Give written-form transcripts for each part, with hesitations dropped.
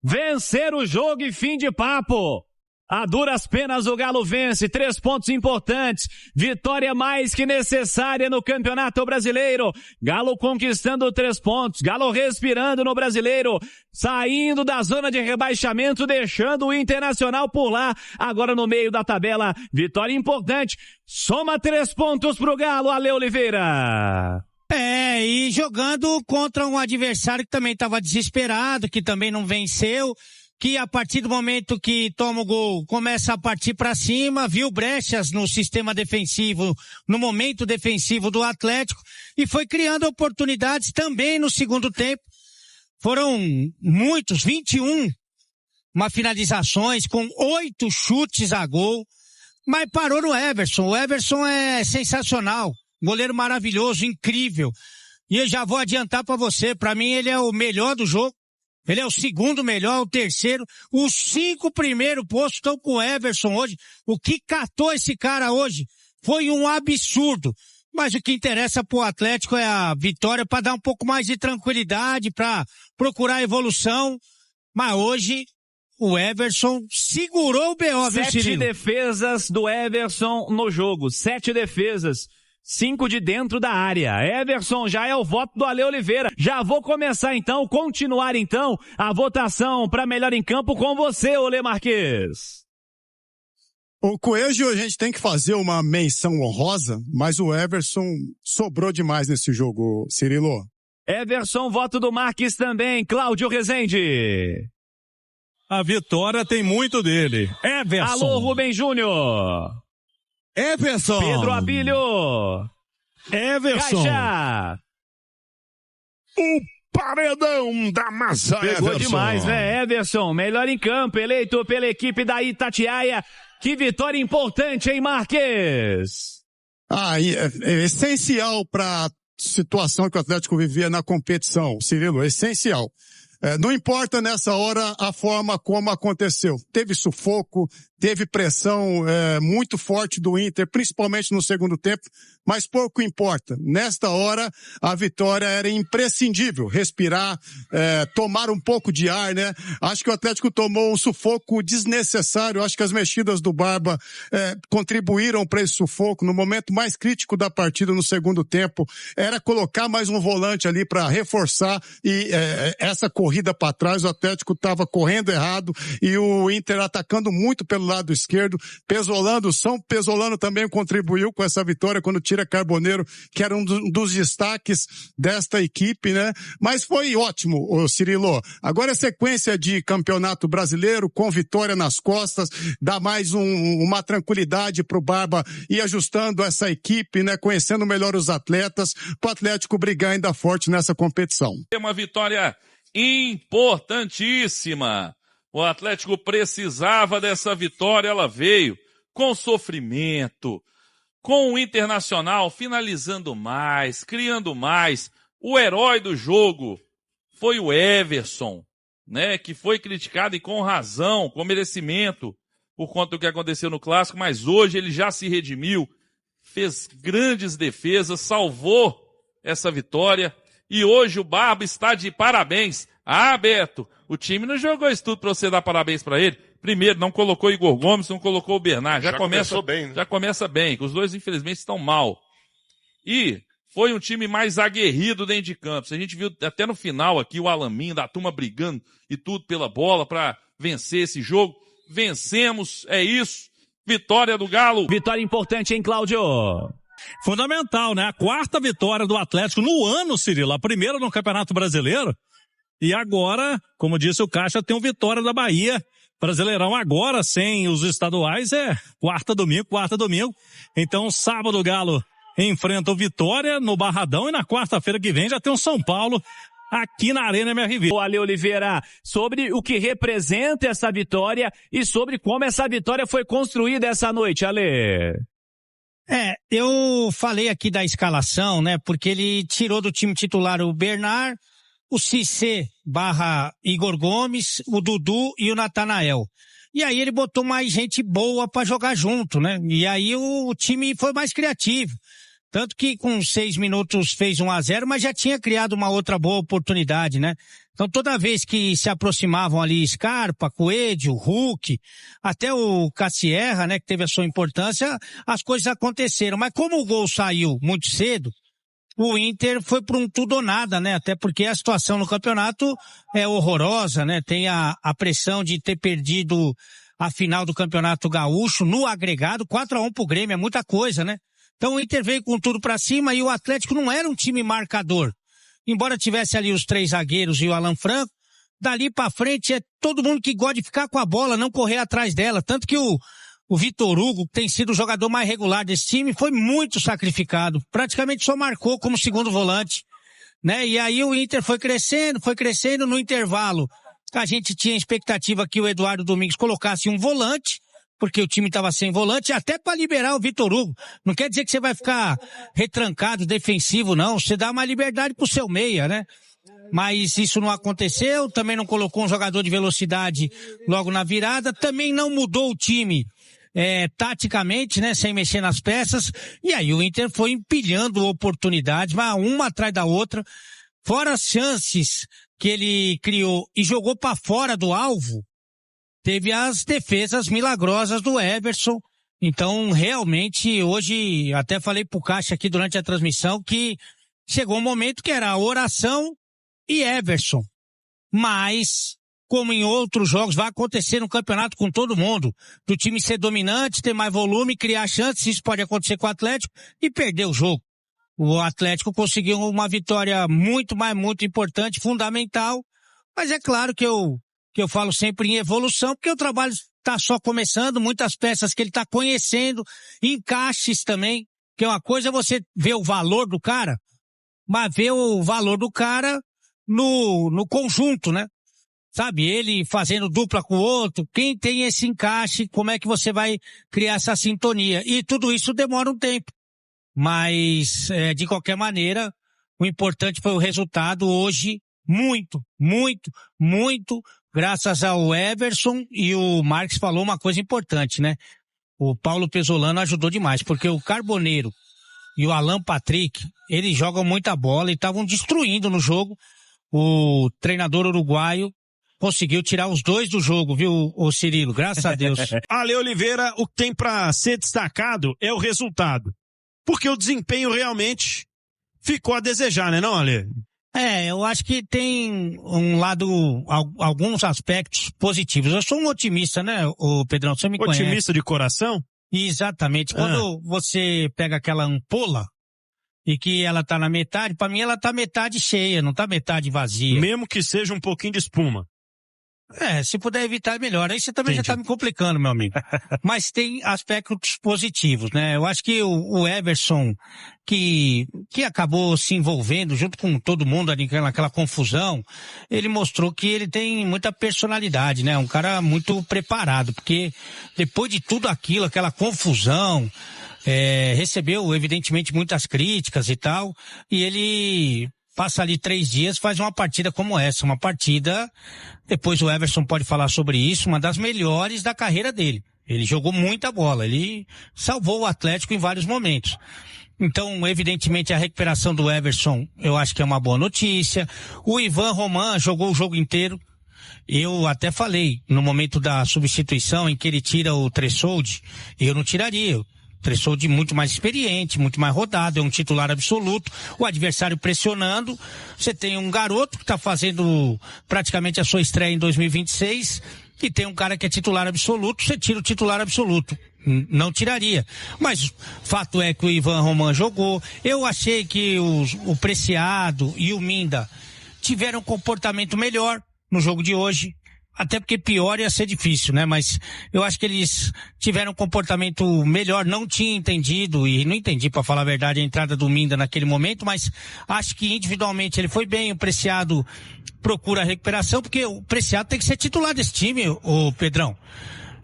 Vencer o jogo e fim de papo. A duras penas o Galo vence, 3 pontos importantes, vitória mais que necessária no Campeonato Brasileiro. Galo conquistando 3 pontos, Galo respirando no Brasileiro, saindo da zona de rebaixamento, deixando o Internacional por lá, agora no meio da tabela, vitória importante, soma 3 pontos pro Galo, Ale Oliveira. E jogando contra um adversário que também estava desesperado, que também não venceu, que a partir do momento que toma o gol, começa a partir para cima, viu brechas no sistema defensivo, no momento defensivo do Atlético, e foi criando oportunidades também no segundo tempo. Foram muitos, 21 finalizações, com 8 chutes a gol, mas parou no Everson. O Everson é sensacional, goleiro maravilhoso, incrível. E eu já vou adiantar para você, para mim ele é o melhor do jogo. Ele é o segundo melhor, o terceiro. Os 5 primeiros postos estão com o Everson hoje. O que catou esse cara hoje foi um absurdo. Mas o que interessa pro Atlético é a vitória para dar um pouco mais de tranquilidade, para procurar evolução. Mas hoje o Everson segurou o BO, viu, Cirilo? 7 defesas do Everson no jogo. 7 defesas. 5 de dentro da área. Everson já é o voto do Ale Oliveira. Já vou começar então, continuar então, a votação para melhor em campo com você, Olê Marques. O Coelho, a gente tem que fazer uma menção honrosa, mas o Everson sobrou demais nesse jogo, Cirilo. Everson, voto do Marques também. Cláudio Rezende. A vitória tem muito dele. Everson. Alô, Rubem Júnior. Everson. Pedro Abílio. Everson. Caixa. O paredão da massa. Pegou Everson. demais, né? Everson, melhor em campo, eleito pela equipe da Itatiaia. Que vitória importante, hein, Marques? É essencial para a situação que o Atlético vivia na competição, Cirilo, essencial. Não importa nessa hora a forma como aconteceu. Teve sufoco, teve pressão muito forte do Inter, principalmente no segundo tempo, mas pouco importa. Nesta hora, a vitória era imprescindível. Respirar, tomar um pouco de ar, né? Acho que o Atlético tomou um sufoco desnecessário. Acho que as mexidas do Barba contribuíram para esse sufoco. No momento mais crítico da partida, no segundo tempo, era colocar mais um volante ali para reforçar e essa corrida para trás. O Atlético estava correndo errado e o Inter atacando muito pelo lado esquerdo. São Pesolano também contribuiu com essa vitória quando tira Carboneiro, que era um dos destaques desta equipe, né? Mas foi ótimo, Cirilo. Agora é sequência de campeonato brasileiro, com vitória nas costas, dá mais uma tranquilidade pro Barba ir ajustando essa equipe, né? Conhecendo melhor os atletas, pro Atlético brigar ainda forte nessa competição. É uma vitória importantíssima. O Atlético precisava dessa vitória, ela veio com sofrimento, com o Internacional finalizando mais, criando mais. O herói do jogo foi o Everson, né, que foi criticado e com razão, com merecimento, por conta do que aconteceu no Clássico, mas hoje ele já se redimiu, fez grandes defesas, salvou essa vitória, e hoje o Barba está de parabéns. Beto, o time não jogou isso tudo para você dar parabéns para ele. Primeiro, não colocou Igor Gomes, não colocou o Bernard. Já começou bem, né? Já começa bem, que os dois infelizmente estão mal. E foi um time mais aguerrido dentro de campo. A gente viu até no final aqui o Alamin, da turma brigando e tudo pela bola para vencer esse jogo. Vencemos, é isso. Vitória do Galo. Vitória importante, hein, Cláudio? Fundamental, né? A 4ª vitória do Atlético no ano, Cirilo. A primeira no Campeonato Brasileiro. E agora, como disse o Caixa, tem o Vitória da Bahia. Brasileirão agora, sem os estaduais, é quarta, domingo. Então, sábado o Galo enfrenta o Vitória no Barradão e na quarta-feira que vem já tem o São Paulo aqui na Arena MRV. O Ale Oliveira, sobre o que representa essa vitória e sobre como essa vitória foi construída essa noite, Ale. Eu falei aqui da escalação, né, porque ele tirou do time titular o Bernard, o Cissé / Igor Gomes, o Dudu e o Natanael. E aí ele botou mais gente boa pra jogar junto, né? E aí o time foi mais criativo. Tanto que com 6 minutos fez 1-0, mas já tinha criado uma outra boa oportunidade, né? Então toda vez que se aproximavam ali Scarpa, Coelho, Hulk, até o Cassierra, né, que teve a sua importância, as coisas aconteceram. Mas como o gol saiu muito cedo, o Inter foi por um tudo ou nada, né? Até porque a situação no campeonato é horrorosa, né? Tem a pressão de ter perdido a final do Campeonato Gaúcho no agregado, 4-1 pro Grêmio, é muita coisa, né? Então o Inter veio com tudo pra cima e o Atlético não era um time marcador. Embora tivesse ali os 3 zagueiros e o Alan Franco, dali pra frente é todo mundo que gosta de ficar com a bola, não correr atrás dela. Tanto que o Vitor Hugo, que tem sido o jogador mais regular desse time, foi muito sacrificado. Praticamente só marcou como segundo volante, né? E aí o Inter foi crescendo no intervalo. A gente tinha expectativa que o Eduardo Domingos colocasse um volante, porque o time estava sem volante, até para liberar o Vitor Hugo. Não quer dizer que você vai ficar retrancado, defensivo, não. Você dá uma liberdade pro seu meia, né? Mas isso não aconteceu, também não colocou um jogador de velocidade logo na virada, também não mudou o time taticamente, né, sem mexer nas peças, e aí o Inter foi empilhando oportunidades, mas uma atrás da outra, fora as chances que ele criou e jogou para fora do alvo, teve as defesas milagrosas do Everson. Então, realmente, hoje, até falei pro Caixa aqui durante a transmissão que chegou um momento que era oração e Everson. Mas, como em outros jogos, vai acontecer no campeonato com todo mundo. Do time ser dominante, ter mais volume, criar chances, isso pode acontecer com o Atlético e perder o jogo. O Atlético conseguiu uma vitória muito importante, fundamental, mas é claro que eu falo sempre em evolução, porque o trabalho está só começando, muitas peças que ele está conhecendo, encaixes também, que é uma coisa você ver o valor do cara, mas ver o valor do cara no conjunto, né? Sabe, ele fazendo dupla com o outro, quem tem esse encaixe, como é que você vai criar essa sintonia? E tudo isso demora um tempo. Mas, de qualquer maneira, o importante foi o resultado hoje, muito, graças ao Everson, e o Marques falou uma coisa importante, né? O Paulo Pesolano ajudou demais, porque o Carboneiro e o Alan Patrick, eles jogam muita bola e estavam destruindo no jogo. O treinador uruguaio conseguiu tirar os dois do jogo, viu, o Cirilo? Graças a Deus. Ale Oliveira, o que tem pra ser destacado é o resultado. Porque o desempenho realmente ficou a desejar, né, não, Ale? Eu acho que tem um lado, alguns aspectos positivos. Eu sou um otimista, né, o Pedrão? Você me conhece. Otimista de coração? Exatamente. Quando você pega aquela ampola e que ela tá na metade, pra mim ela tá metade cheia, não tá metade vazia. Mesmo que seja um pouquinho de espuma. Se puder evitar é melhor. Aí você também já tá me complicando, meu amigo. Mas tem aspectos positivos, né? Eu acho que o Everson, que acabou se envolvendo junto com todo mundo ali naquela confusão, ele mostrou que ele tem muita personalidade, né? Um cara muito preparado, porque depois de tudo aquilo, aquela confusão, recebeu evidentemente muitas críticas e tal, e ele passa ali 3 dias, faz uma partida como essa, uma partida, depois o Everson pode falar sobre isso, uma das melhores da carreira dele. Ele jogou muita bola, ele salvou o Atlético em vários momentos. Então, evidentemente, a recuperação do Everson, eu acho que é uma boa notícia. O Ivan Roman jogou o jogo inteiro. Eu até falei, no momento da substituição em que ele tira o Tressoldi, eu não tiraria. Tressoldi muito mais experiente, muito mais rodado, é um titular absoluto, o adversário pressionando, você tem um garoto que está fazendo praticamente a sua estreia em 2026, e tem um cara que é titular absoluto, você tira o titular absoluto, não tiraria. Mas fato é que o Ivan Roman jogou, eu achei que o Preciado e o Minda tiveram um comportamento melhor no jogo de hoje, até porque pior ia ser difícil, né? Mas eu acho que eles tiveram um comportamento melhor, não tinha entendido, e não entendi, pra falar a verdade, a entrada do Minda naquele momento, mas acho que individualmente ele foi bem, o Preciado procura a recuperação, porque o Preciado tem que ser titular desse time, o Pedrão.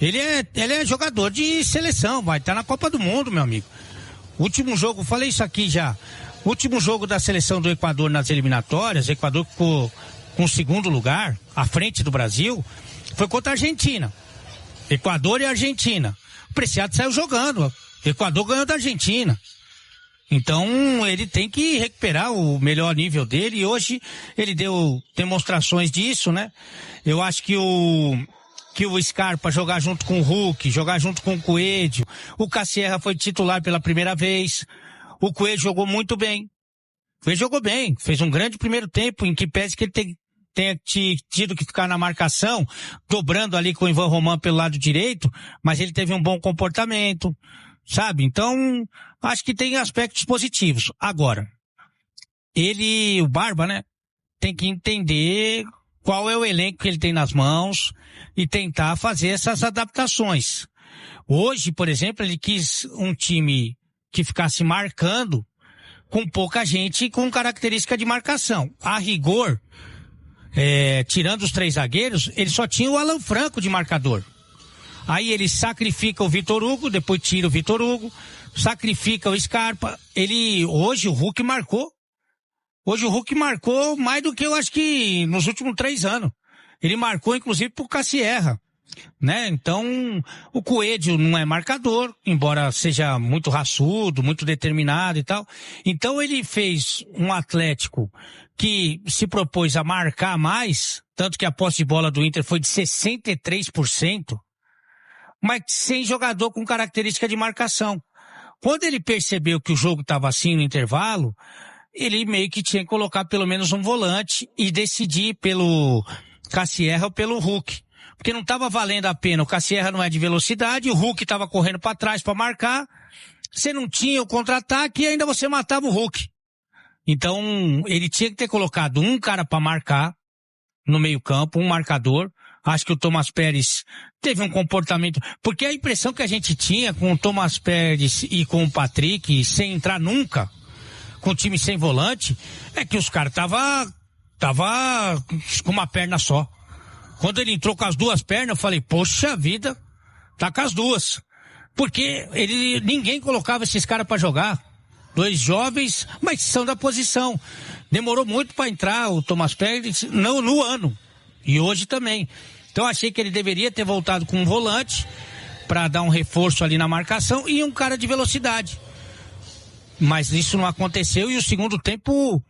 Ele é jogador de seleção, vai estar na Copa do Mundo, meu amigo. Último jogo, falei isso aqui já, último jogo da seleção do Equador nas eliminatórias, o Equador ficou com o 2º lugar, à frente do Brasil, foi contra a Argentina. Equador e Argentina. O Preciado saiu jogando. O Equador ganhou da Argentina. Então, ele tem que recuperar o melhor nível dele, e hoje ele deu demonstrações disso, né? Eu acho que o Scarpa jogar junto com o Hulk, jogar junto com o Coelho, o Cassierra foi titular pela primeira vez, o Coelho jogou muito bem. Ele jogou bem, fez um grande primeiro tempo, em que pese que ele tenha tido que ficar na marcação, dobrando ali com o Ivan Roman pelo lado direito, mas ele teve um bom comportamento, sabe? Então, acho que tem aspectos positivos. Agora, o Barba, né, tem que entender qual é o elenco que ele tem nas mãos e tentar fazer essas adaptações. Hoje, por exemplo, ele quis um time que ficasse marcando com pouca gente com característica de marcação. A rigor, tirando os 3 zagueiros, ele só tinha o Alan Franco de marcador. Aí ele sacrifica o Vitor Hugo, depois tira o Vitor Hugo, sacrifica o Scarpa. Hoje o Hulk marcou. Hoje o Hulk marcou mais do que eu acho que nos últimos 3 anos. Ele marcou inclusive pro Cassierra, né? Então, o Coelho não é marcador, embora seja muito raçudo, muito determinado e tal. Então ele fez um Atlético que se propôs a marcar mais, tanto que a posse de bola do Inter foi de 63%, mas sem jogador com característica de marcação. Quando ele percebeu que o jogo estava assim no intervalo, ele meio que tinha que colocar pelo menos um volante e decidir pelo Cassierra ou pelo Hulk. Porque não estava valendo a pena. O Cassierra não é de velocidade, o Hulk estava correndo para trás para marcar. Você não tinha o contra-ataque e ainda você matava o Hulk. Então, ele tinha que ter colocado um cara para marcar no meio-campo, um marcador. Acho que o Thomas Pérez teve um comportamento... Porque a impressão que a gente tinha com o Thomas Pérez e com o Patrick, sem entrar nunca, com o time sem volante, é que os caras tava com uma perna só. Quando ele entrou com as 2 pernas, eu falei, poxa vida, tá com as 2. Porque ninguém colocava esses caras pra jogar. 2 jovens, mas são da posição. Demorou muito pra entrar o Thomas Pérez no ano. E hoje também. Então achei que ele deveria ter voltado com um volante pra dar um reforço ali na marcação e um cara de velocidade. Mas isso não aconteceu e o segundo tempo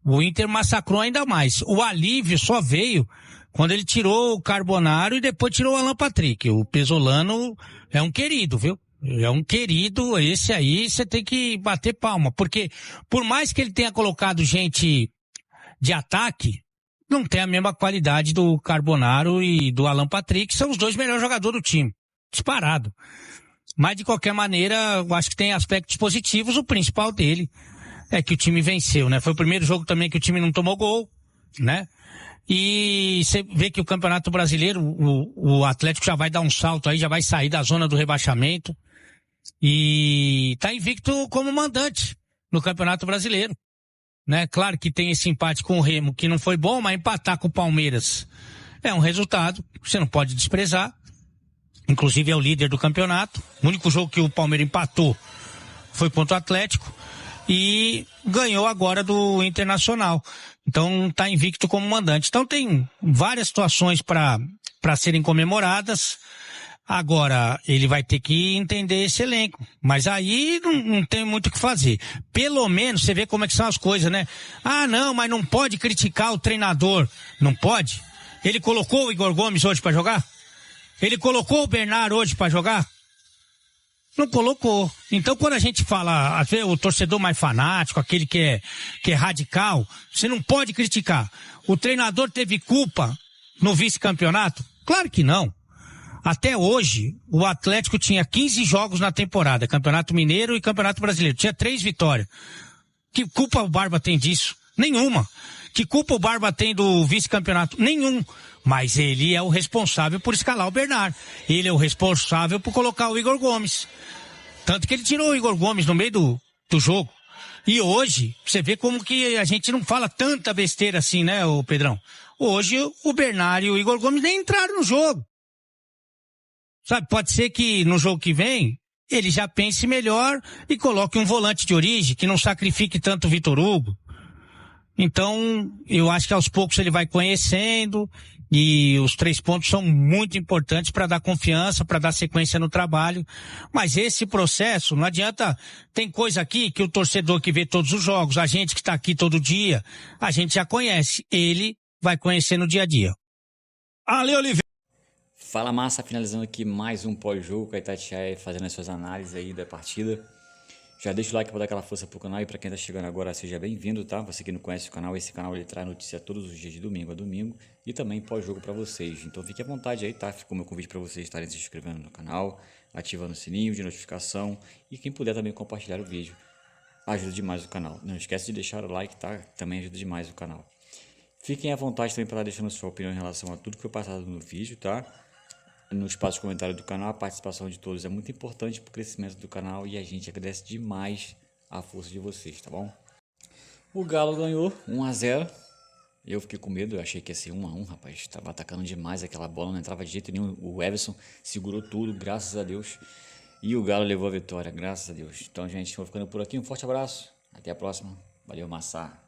o Inter massacrou ainda mais. O alívio só veio quando ele tirou o Carbonaro e depois tirou o Alan Patrick. O Pesolano é um querido, viu? É um querido, esse aí você tem que bater palma. Porque por mais que ele tenha colocado gente de ataque, não tem a mesma qualidade do Carbonaro e do Alan Patrick, que são os 2 melhores jogadores do time. Disparado. Mas, de qualquer maneira, eu acho que tem aspectos positivos. O principal dele é que o time venceu, né? Foi o primeiro jogo também que o time não tomou gol, né? E você vê que o Campeonato Brasileiro, o Atlético já vai dar um salto aí, já vai sair da zona do rebaixamento. E tá invicto como mandante no Campeonato Brasileiro, né? Claro que tem esse empate com o Remo, que não foi bom, mas empatar com o Palmeiras é um resultado que você não pode desprezar. Inclusive é o líder do campeonato. O único jogo que o Palmeiras empatou foi contra o Atlético e ganhou agora do Internacional. Então tá invicto como mandante. Então tem várias situações para serem comemoradas. Agora ele vai ter que entender esse elenco. Mas aí não tem muito o que fazer. Pelo menos você vê como é que são as coisas, né? Ah, não, mas não pode criticar o treinador. Não pode? Ele colocou o Igor Gomes hoje para jogar? Ele colocou o Bernard hoje para jogar? Não colocou. Então quando a gente fala, às vezes, o torcedor mais fanático, aquele que é radical, você não pode criticar. O treinador teve culpa no vice-campeonato? Claro que não. Até hoje, o Atlético tinha 15 jogos na temporada, Campeonato Mineiro e Campeonato Brasileiro. Tinha 3 vitórias. Que culpa o Barba tem disso? Nenhuma. Que culpa o Barba tem do vice-campeonato? Nenhum. Mas ele é o responsável por escalar o Bernard. Ele é o responsável por colocar o Igor Gomes. Tanto que ele tirou o Igor Gomes no meio do jogo. E hoje, você vê como que a gente não fala tanta besteira assim, né, ô Pedrão? Hoje, o Bernard e o Igor Gomes nem entraram no jogo. Sabe, pode ser que no jogo que vem, ele já pense melhor e coloque um volante de origem, que não sacrifique tanto o Vitor Hugo. Então, eu acho que aos poucos ele vai conhecendo E os 3 pontos são muito importantes para dar confiança, para dar sequência no trabalho. Mas esse processo, não adianta, tem coisa aqui que o torcedor que vê todos os jogos, a gente que está aqui todo dia, a gente já conhece. Ele vai conhecer no dia a dia. Ale Oliveira. Fala massa, finalizando aqui mais um pós-jogo com a Itatiaia fazendo as suas análises aí da partida. Já deixa o like para dar aquela força pro canal e para quem tá chegando agora, seja bem-vindo, tá? Você que não conhece o canal, esse canal ele traz notícia todos os dias de domingo a domingo e também pós-jogo para vocês. Então fique à vontade aí, tá? Ficou meu convite para vocês estarem se inscrevendo no canal, ativando o sininho de notificação e quem puder também compartilhar o vídeo. Ajuda demais o canal. Não esquece de deixar o like, tá? Também ajuda demais o canal. Fiquem à vontade também para estar deixando sua opinião em relação a tudo que foi passado no vídeo, tá? No espaço de comentário do canal, a participação de todos é muito importante para o crescimento do canal e a gente agradece demais a força de vocês, tá bom? O Galo ganhou 1-0. Eu fiquei com medo, eu achei que ia ser 1-1, rapaz. Estava atacando demais aquela bola, não entrava de jeito nenhum. O Everson segurou tudo, graças a Deus. E o Galo levou a vitória, graças a Deus. Então, gente, vou ficando por aqui. Um forte abraço. Até a próxima. Valeu, Massa.